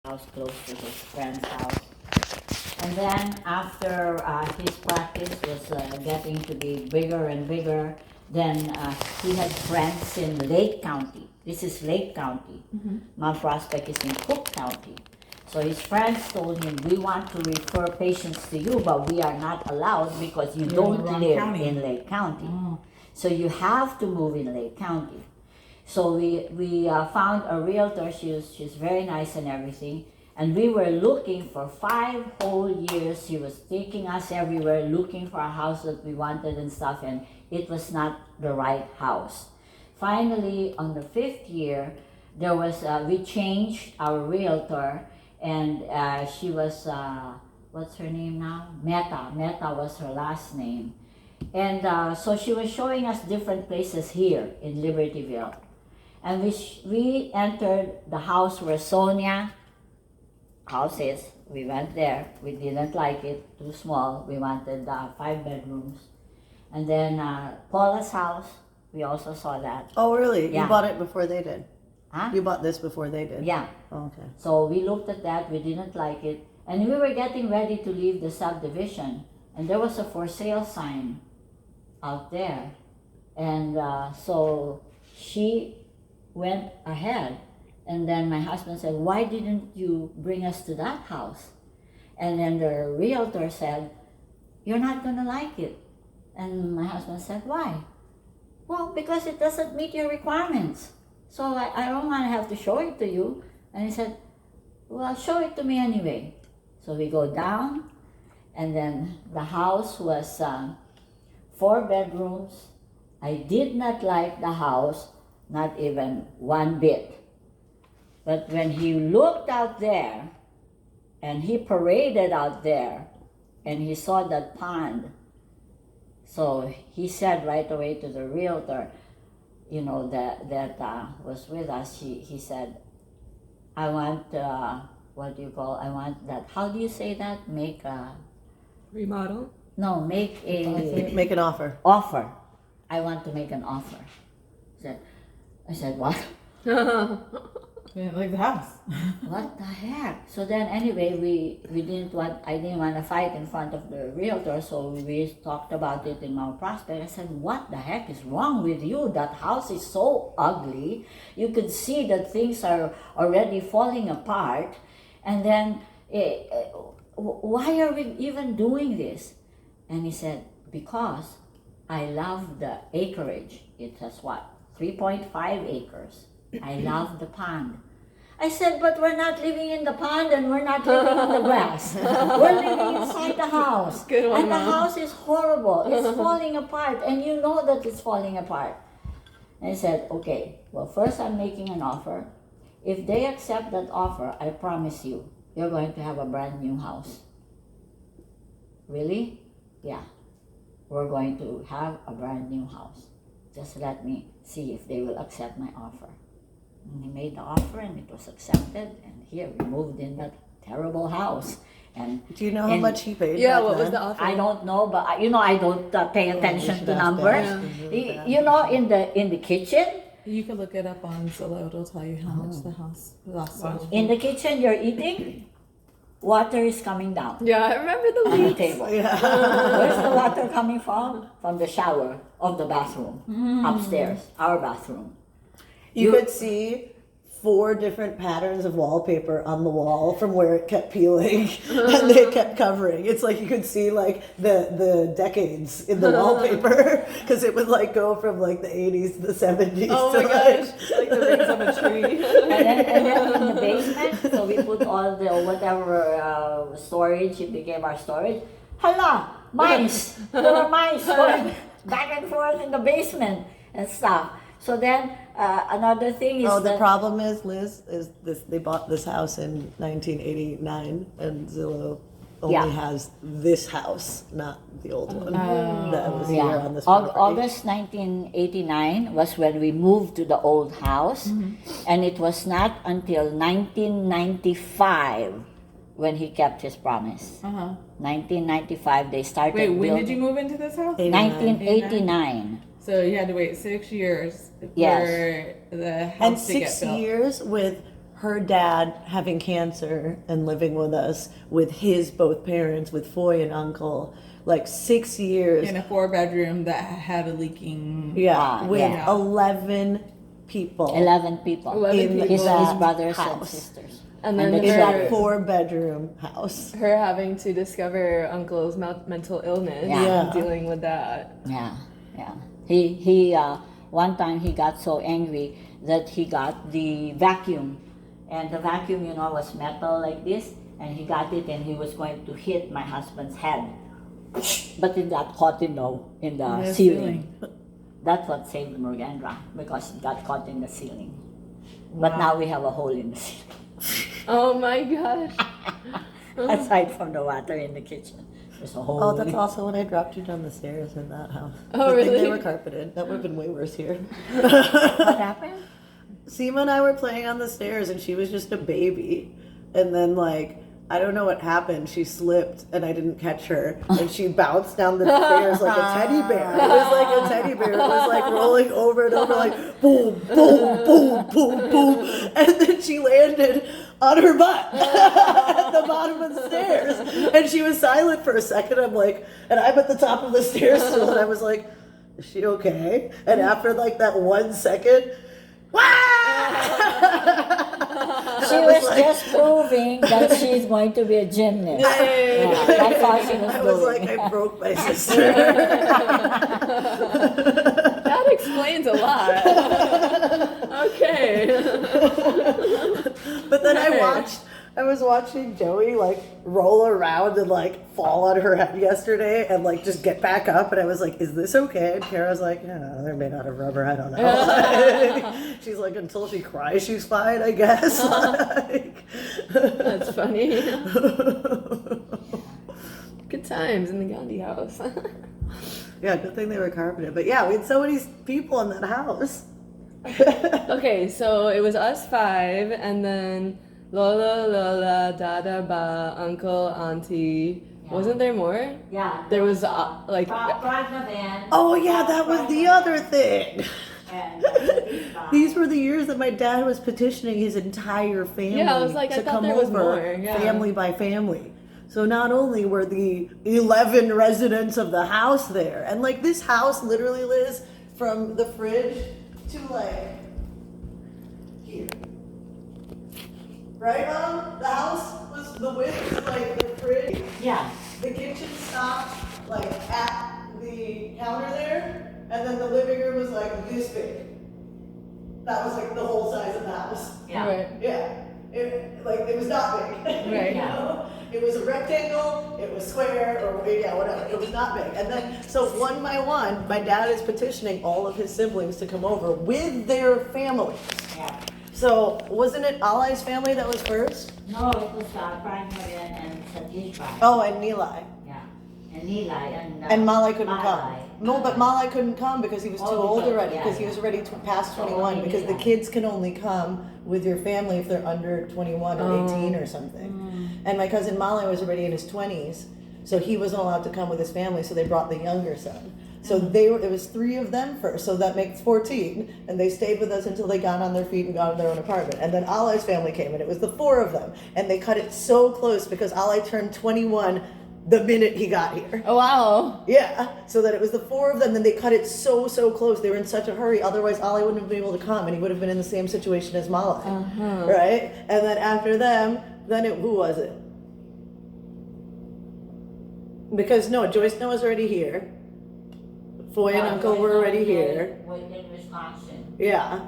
house close to his friend's house. And then after his practice was getting to be bigger and bigger, then he had friends in Lake County. This is Lake County. Mount Prospect is in Cook County. So his friends told him, we want to refer patients to you, but we are not allowed because you don't live in Lake County. So you have to move in Lake County. So we found a realtor. She's very nice and everything. And we were looking for 5 whole years. She was taking us everywhere, looking for a house that we wanted and stuff, and it was not the right house. Finally, on the 5th year, there was we changed our realtor, and she was what's her name now? Meta. Meta was her last name, and so she was showing us different places here in Libertyville, and we entered the house where Sonia house is. We went there. We didn't like it, too small. We wanted 5 bedrooms. And then Paula's house, we also saw that. Oh, really? Yeah. You bought it before they did? Huh? You bought this before they did? Yeah. Oh, okay. So we looked at that. We didn't like it. And we were getting ready to leave the subdivision. And there was a for sale sign out there. And so she went ahead. And then my husband said, why didn't you bring us to that house? And then the realtor said, you're not going to like it. And my husband said, why? Well, because it doesn't meet your requirements. So I don't want to have to show it to you. And he said, well, show it to me anyway. So we go down, and then the house was 4 bedrooms. I did not like the house, not even one bit. But when he looked out there, and he paraded out there, and he saw that pond, so he said right away to the realtor, you know, that was with us, he said, I want, what do you call, I want that, how do you say that? Make a... Remodel? No, make a... Make an offer. Offer. I want to make an offer. I said, what? Yeah, like the house. What the heck? So then anyway, I didn't want to fight in front of the realtor, so we talked about it in Mount Prospect. I said, what the heck is wrong with you? That house is so ugly. You could see that things are already falling apart. And then, why are we even doing this? And he said, because I love the acreage. It has what? 3.5 acres. I love the pond. I said, but we're not living in the pond and we're not living on the grass. We're living inside the house. Good one, And the Mom. house is horrible. It's falling apart, and you know that it's falling apart. And I said, okay, well, first I'm making an offer. If they accept that offer, I promise you, you're going to have a brand new house. Really? Yeah. We're going to have a brand new house. Just let me see if they will accept my offer. And he made the offer, and it was accepted, and here we moved in that terrible house. And Do you know how much he paid? Yeah, back what was then? the offer? I don't know, but I don't pay attention to numbers. You know, in the kitchen, You can look it up on Zillow. It'll tell you how much the house lost. in the kitchen you're eating, water is coming down Yeah, I remember the on the leak. table. Yeah. Where's the water coming from? From the shower of the bathroom upstairs, our bathroom. You could see 4 different patterns of wallpaper on the wall from where it kept peeling and they kept covering. It's like you could see like the decades in the wallpaper because it would like go from like the 80s to the 70s. Oh to my gosh, like the rings of a tree. And then in the basement, so we put all the whatever storage, it became our storage. Hala, mice! There were mice going back and forth in the basement and stuff. So then another thing is Oh, the that problem is, Liz, is this: they bought this house in 1989, and Zillow only Yeah. has this house, not the old one that was here yeah, on this property. August 1989 was when we moved to the old house, and it was not until 1995 when he kept his promise. 1995 they started Wait, when building. did you move into this house? 1989. So you had to wait 6 years for Yes. the house And to get 6 built. years with her dad having cancer and living with us with his both parents, with Foy and uncle, like 6 years. In a 4-bedroom that had a leaking. Yeah, with yeah. 11 people 11 people. 11 in people. His that brothers and house. sisters. And And then the In that her, 4-bedroom house. her having to discover uncle's mental illness Yeah. and dealing with that. Yeah, yeah. He one time he got so angry that he got the vacuum, and the vacuum, you know, was metal like this, and he got it and he was going to hit my husband's head, but it got caught in the ceiling. That's what saved Murgendra, because it got caught in the ceiling. But now we have a hole in the ceiling, Oh my gosh. aside from the water in the kitchen. There's a hole. Oh, that's also when I dropped you down the stairs in that house. Oh, Good thing really? they were carpeted. That would have been way worse here. What happened? Seema and I were playing on the stairs and she was just a baby. And then, like, I don't know what happened. She slipped and I didn't catch her. And she bounced down the stairs like a teddy bear. It was like a teddy bear. It was like rolling over and over, like boom, boom, boom, boom, boom. And then she landed on her butt at the bottom of the stairs. And she was silent for a second. I'm like, and I'm at the top of the stairs still. And I was like, is she okay? And after like that 1 second, She was just proving that she's going to be a gymnast. Yay. Yeah, that's all she was I was doing. like, I broke my sister. That explains a lot. Okay. But then I was watching Joey like roll around and like fall on her head yesterday and like just get back up, and I was like, is this okay? And Kara's like, yeah, they're made out of rubber, I don't know. She's like, until she cries she's fine, I guess. Like, That's funny. Good times in the Gandhi house. yeah, good thing they were carpeted. But yeah, we had so many people in that house. Okay, so it was us 5, and then Lola, Dada, Ba, Uncle, Auntie. Yeah. Wasn't there more? Yeah. There was like Pragna Van. Oh yeah, that was the other thing. And These were the years that my dad was petitioning his entire family Yeah, I was like, I to thought come there was over, more, yeah. family by family. So not only were the 11 residents of the house there, and like this house literally, Liz, from the fridge to like here. Right, Mom? The house was, the width was like the fridge. yeah. The kitchen stopped like at the counter there, and then the living room was like this big. That was like the whole size of the house. Yeah. Right. Yeah. It was not big. Right. You know? It was a rectangle, it was square, or yeah, whatever. It was not big. And then, so one by one, my dad is petitioning all of his siblings to come over with their families. Yeah. So, wasn't it Alai's family that was first? No, it was Pragna Van and Satish Bhai. Oh, and Nilai. Yeah. And Nilai and. And Malai couldn't Malai. come. No, but Malai couldn't come because he was too Oh, old because- already, yeah, because he yeah. was already past So 21, only because the Nilai. kids can only come with your family if they're under 21 or 18 or something. And my cousin Malai was already in his 20s, so he wasn't allowed to come with his family, so they brought the younger son. So it was 3 of them first, so that makes 14, and they stayed with us until they got on their feet and got in their own apartment. And then Alai's family came, and it was the 4 of them, and they cut it so close because Alai turned 21 the minute he got here. Oh wow. Yeah, so that it was the 4 of them, then they cut it so close. They were in such a hurry, otherwise Ali wouldn't have been able to come, and he would have been in the same situation as Malai, right? And then after them, who was it? Because no, Joyce Noah was already here. Foy and Uncle were already here. In Wisconsin. Yeah,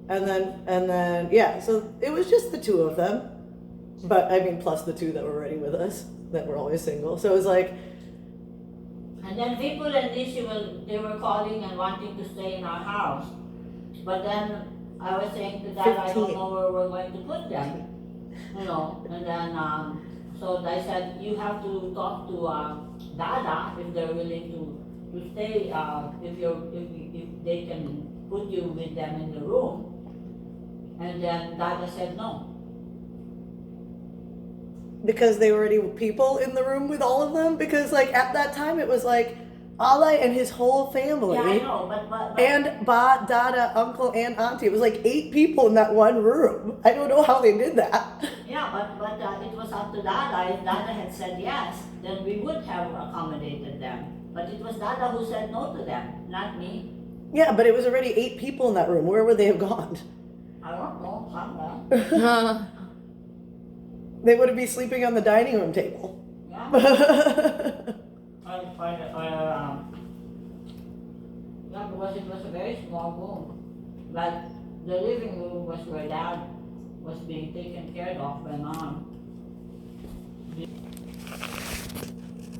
and then yeah, so it was just the 2 of them, but I mean plus the 2 that were already with us, that were always single. So it was like, And then people and Nishi they were calling and wanting to stay in our house. But then I was saying to Dad, I don't 15. know where we're going to put them. You know, and then so I said, you have to talk to Dada if they're willing to stay, if they can put you with them in the room. And then Dada said no. because they were already people in the room with all of them, because like at that time it was like Ale and his whole family. Yeah, I know, but And Ba, Dada, Uncle, and Auntie. It was like 8 people in that one room. I don't know how they did that. yeah, but it was up to Dada. If Dada had said yes, then we would have accommodated them. But it was Dada who said no to them, not me. Yeah, but it was already 8 people in that room. Where would they have gone? I don't know, somewhere. They would be sleeping on the dining room table. Yeah. Yeah, because it was a very small room. But the living room was where Dad was being taken care of by Mom.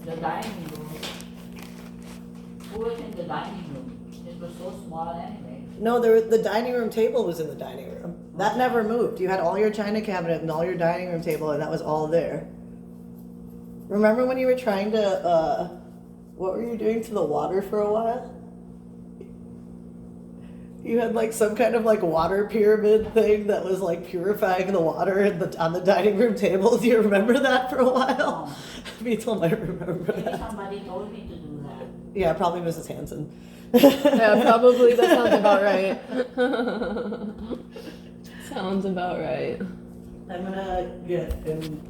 The dining room. Who was in the dining room? It was so small anyway. No, the dining room table was in the dining room. That never moved. You had all your china cabinet and all your dining room table, and that was all there. Remember when you were trying to, what were you doing to the water for a while? You had like some kind of like water pyramid thing that was like purifying the water on the dining room table. Do you remember that for a while? Oh. Me too, I remember Maybe that. somebody told me to do that. Yeah, probably Mrs. Hanson. Yeah, probably that sounds about right. Sounds about right. I'm gonna get in